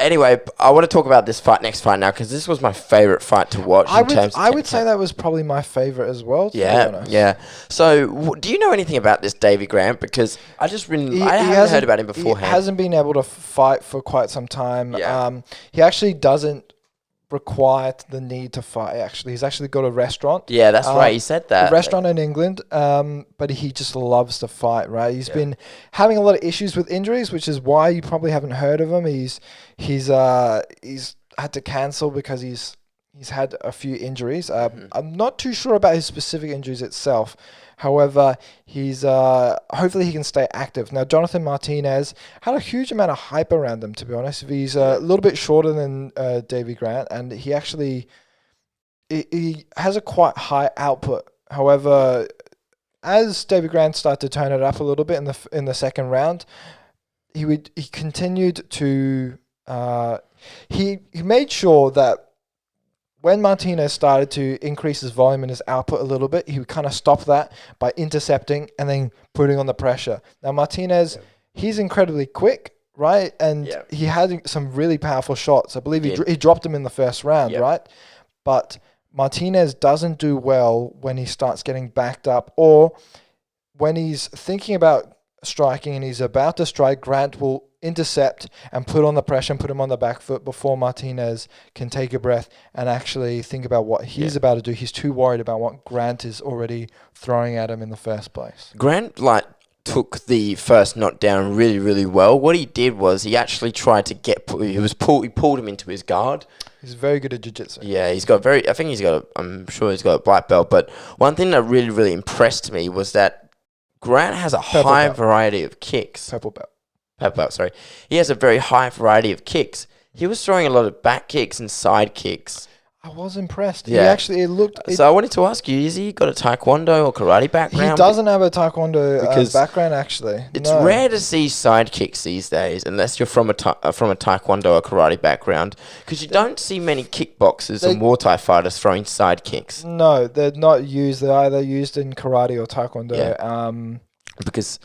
Anyway, I want to talk about this next fight now because this was my favorite fight to watch. I would say that was probably my favorite as well. To be honest. Yeah. So, do you know anything about this Davey Grant? Because I haven't heard about him beforehand. He hasn't been able to fight for quite some time. Yeah. He actually doesn't require the need to fight. He's actually got a restaurant. Yeah, that's right. He said that. A restaurant in England, but he just loves to fight, right? He's been having a lot of issues with injuries, which is why you probably haven't heard of him. He's had to cancel because he's had a few injuries. I'm not too sure about his specific injuries itself. However, he's hopefully he can stay active. Now, Jonathan Martinez had a huge amount of hype around him, to be honest. He's a little bit shorter than Davey Grant, and he actually he has a quite high output. However, as Davey Grant started to turn it up a little bit in the second round, he continued to he made sure that when Martinez started to increase his volume and his output a little bit, he would kind of stop that by intercepting and then putting on the pressure. Now, Martinez, he's incredibly quick, right? And he had some really powerful shots. I believe he dropped him in the first round, right? But Martinez doesn't do well when he starts getting backed up, or when he's thinking about striking and he's about to strike, Grant will intercept and put on the pressure and put him on the back foot before Martinez can take a breath and actually think about what he's about to do. He's too worried about what Grant is already throwing at him in the first place. Grant took the first knockdown really, really well. What he did was he actually tried to he pulled him into his guard. He's very good at jiu-jitsu. Yeah, I'm sure he's got a black belt. But one thing that really, really impressed me was that Grant has a high variety of kicks. Purple belt, sorry. He has a very high variety of kicks. He was throwing a lot of back kicks and side kicks. I was impressed. Yeah. So I wanted to ask you, has he got a taekwondo or karate background? He doesn't have a taekwondo background, actually. It's rare to see side kicks these days, unless you're from a taekwondo or karate background, because you don't see many kickboxers or Muay Thai fighters throwing side kicks. No, they're not used. They're either used in karate or taekwondo. Yeah. Because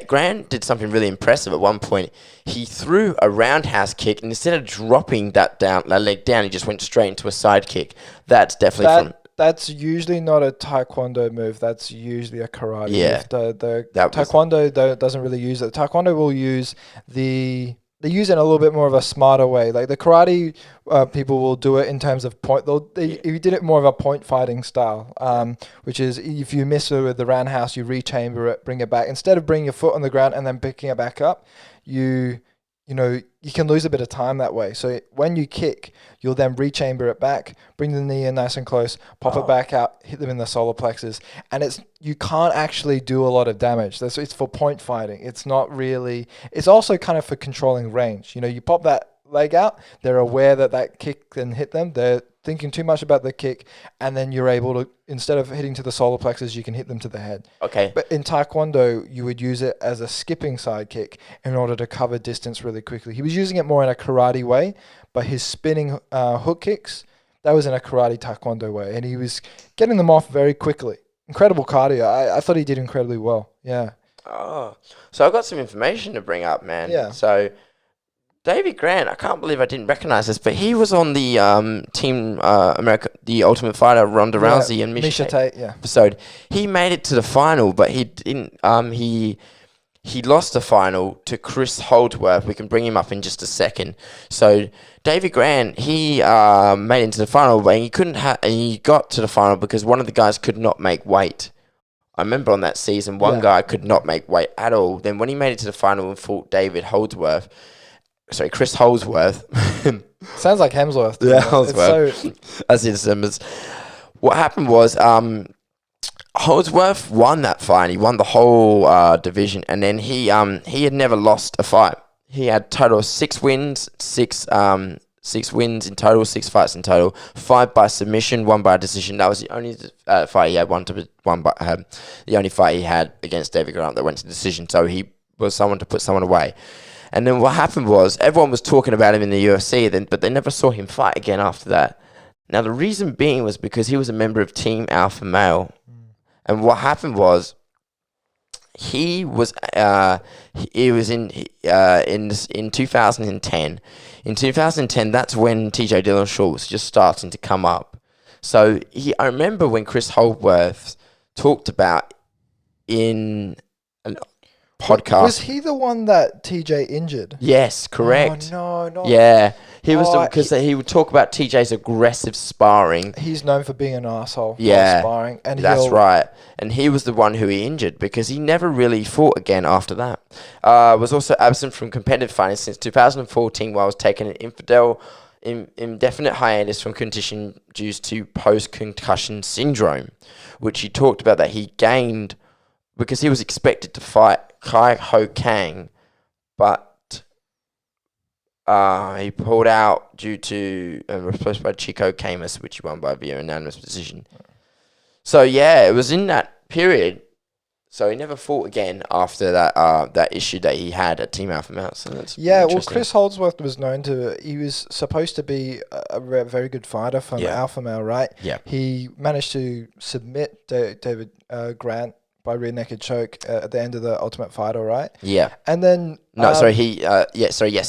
Grant did something really impressive at one point. He threw a roundhouse kick, and instead of dropping that leg down, he just went straight into a side kick. That's definitely That's usually not a taekwondo move. That's usually a karate move. The taekwondo doesn't really use it. Taekwondo will use they use it in a little bit more of a smarter way. Like the karate people will do it in terms of point. If you did it more of a point fighting style, which is if you miss it with the roundhouse, you rechamber it, bring it back. Instead of bringing your foot on the ground and then picking it back up, you can lose a bit of time that way. So when you kick, you'll then rechamber it back, bring the knee in nice and close, pop it back out, hit them in the solar plexus. And you can't actually do a lot of damage. It's for point fighting. It's not really, it's also kind of for controlling range. You pop that leg out, they're aware that kick can hit them. They're thinking too much about the kick, and then you're able to, instead of hitting to the solar plexus, you can hit them to the head. Okay. But in Taekwondo, you would use it as a skipping side kick in order to cover distance really quickly. He was using it more in a karate way, but his spinning hook kicks, that was in a karate Taekwondo way, and he was getting them off very quickly. Incredible cardio. I thought he did incredibly well. Yeah. Oh, so I've got some information to bring up, man. Yeah. So Davey Grant, I can't believe I didn't recognize this, but he was on the Team America, the Ultimate Fighter, Ronda Rousey and Miesha Tate episode. He made it to the final, but he didn't. He lost the final to Chris Holdsworth. We can bring him up in just a second. So Davey Grant, he made it into the final, but he couldn't. And he got to the final because one of the guys could not make weight. I remember on that season, one guy could not make weight at all. Then when he made it to the final and fought Chris Holdsworth. Sounds like Hemsworth. Yeah, Holdsworth. As his numbers. What happened was Holdsworth won that fight. He won the whole division, and then he had never lost a fight. He had total of 6 wins, six wins in total, 6 fights in total, 5 by submission, 1 by decision. That was the only fight he had. The only fight he had against Davey Grant that went to decision. So he was someone to put someone away. And then what happened was everyone was talking about him in the UFC, but they never saw him fight again after that. Now, the reason being was because he was a member of Team Alpha Male. And what happened was he was in 2010. In 2010, that's when TJ Dillashaw was just starting to come up. So I remember when Chris Holdsworth talked about in a podcast. Was he the one that TJ injured? Yes, correct. Oh, no. Yeah. He was because he would talk about TJ's aggressive sparring. He's known for being an asshole while sparring. And that's right. And he was the one who he injured because he never really fought again after that. Was also absent from competitive fighting since 2014 while he was taking an indefinite hiatus from competition due to post-concussion syndrome, which he talked about that he gained because he was expected to fight Kai Ho Kang, but he pulled out due to replaced by Chico Camus, which he won by via unanimous decision. So yeah, it was in that period. So he never fought again after that issue that he had at Team Alpha Male. So that's Chris Holdsworth was known to. He was supposed to be a very good fighter from Alpha Male, right? Yeah. He managed to submit David Grant by rear naked choke at the end of the Ultimate Fighter, right? Yeah. And then yes,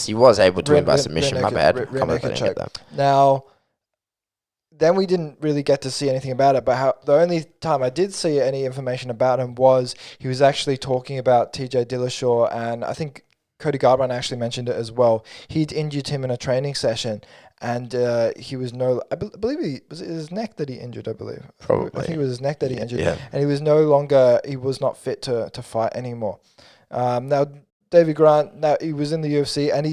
he was able to win by submission. My bad. Rear naked choke. Now, then we didn't really get to see anything about it, but the only time I did see any information about him was he was actually talking about TJ Dillashaw, and I think Cody Garbrandt actually mentioned it as well. He'd injured him in a training session, and he was I believe was it his neck that he injured, I believe. Probably. I think it was his neck that he injured, yeah. And he was not fit to fight anymore. Now, Davey Grant, he was in the UFC, and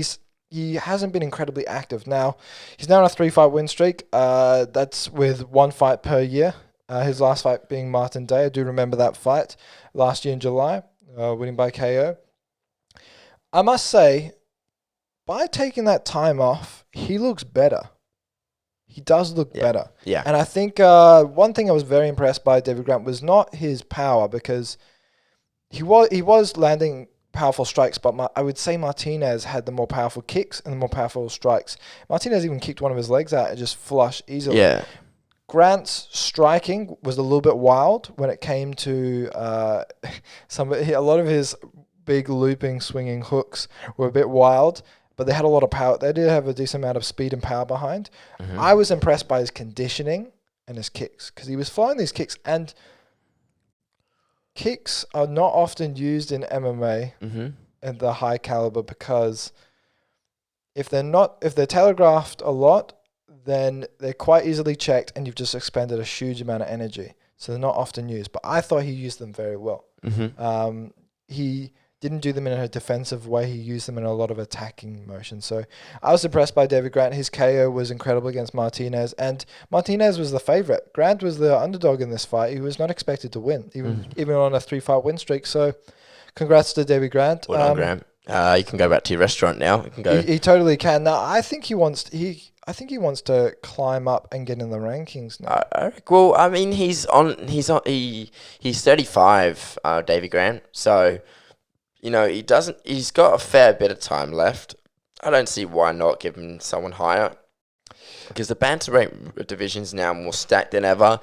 he hasn't been incredibly active. Now, he's now on a 3-fight win streak. That's with 1 fight per year. His last fight being Martin Day. I do remember that fight last year in July, winning by KO. I must say, by taking that time off, he looks better. He does look better. Yeah. And I think one thing I was very impressed by David Grant was not his power, because he was landing powerful strikes, but I would say Martinez had the more powerful kicks and the more powerful strikes. Martinez even kicked one of his legs out and just flush easily. Yeah. Grant's striking was a little bit wild when it came to a lot of his big looping, swinging hooks were a bit wild, but they had a lot of power. They did have a decent amount of speed and power behind. Mm-hmm. I was impressed by his conditioning and his kicks, because he was flying these kicks, and kicks are not often used in MMA at the high caliber, because if they're telegraphed a lot, then they're quite easily checked, and you've just expended a huge amount of energy. So they're not often used. But I thought he used them very well. Mm-hmm. He didn't do them in a defensive way. He used them in a lot of attacking motion. So I was impressed by David Grant. His KO was incredible against Martinez, and Martinez was the favorite. Grant was the underdog in this fight. He was not expected to win, even on a 3-fight win streak. So congrats to David Grant. Well done, Grant. You can go back to your restaurant now. You can go. He totally can. Now, I think he wants to climb up and get in the rankings now. Well, I mean, he's 35, Davey Grant. So, he's got a fair bit of time left. I don't see why not give him someone higher, because the bantamweight division's now more stacked than ever.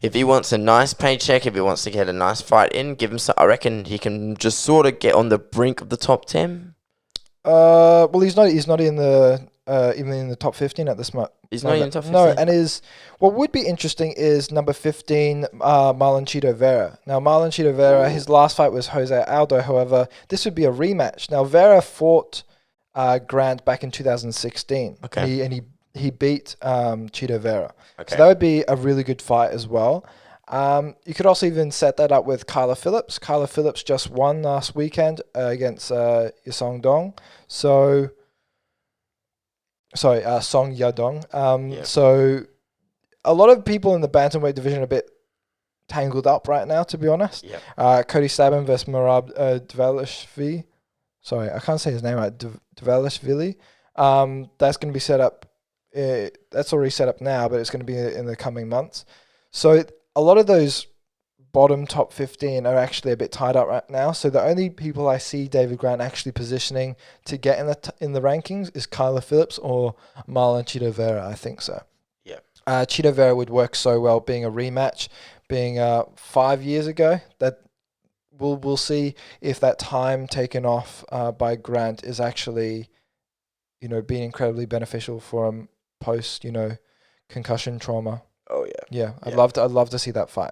If he wants a nice paycheck, if he wants to get a nice fight in, give him some. I reckon he can just sort of get on the brink of the top 10. Well, he's not in the even in the top 15 at this moment. He's not in the top 15. No, and what would be interesting is number 15, Marlon Chito Vera. Now, Marlon Chito Vera, his last fight was Jose Aldo. However, this would be a rematch. Now, Vera fought Grant back in 2016. Okay. He beat Chito Vera. Okay. So that would be a really good fight as well. You could also even set that up with Kyla Phillips. Kyla Phillips just won last weekend against Song Yadong. So a lot of people in the bantamweight division are a bit tangled up right now, to be honest. Yep. Cody Stabbin versus Merab Dvalishvili. Sorry, I can't say his name right. Dvalishvili. That's going to be set up. That's already set up now, but it's going to be in the coming months. So a lot of those bottom top 15 are actually a bit tied up right now. So the only people I see David Grant actually positioning to get in the rankings is Kyla Phillips or Marlon Chito Vera. I think so. Yeah. Chito Vera would work so well, being a rematch, being 5 years ago. That we'll see if that time taken off by Grant is actually, being incredibly beneficial for him post, concussion trauma. Oh yeah. Yeah, I'd love to see that fight.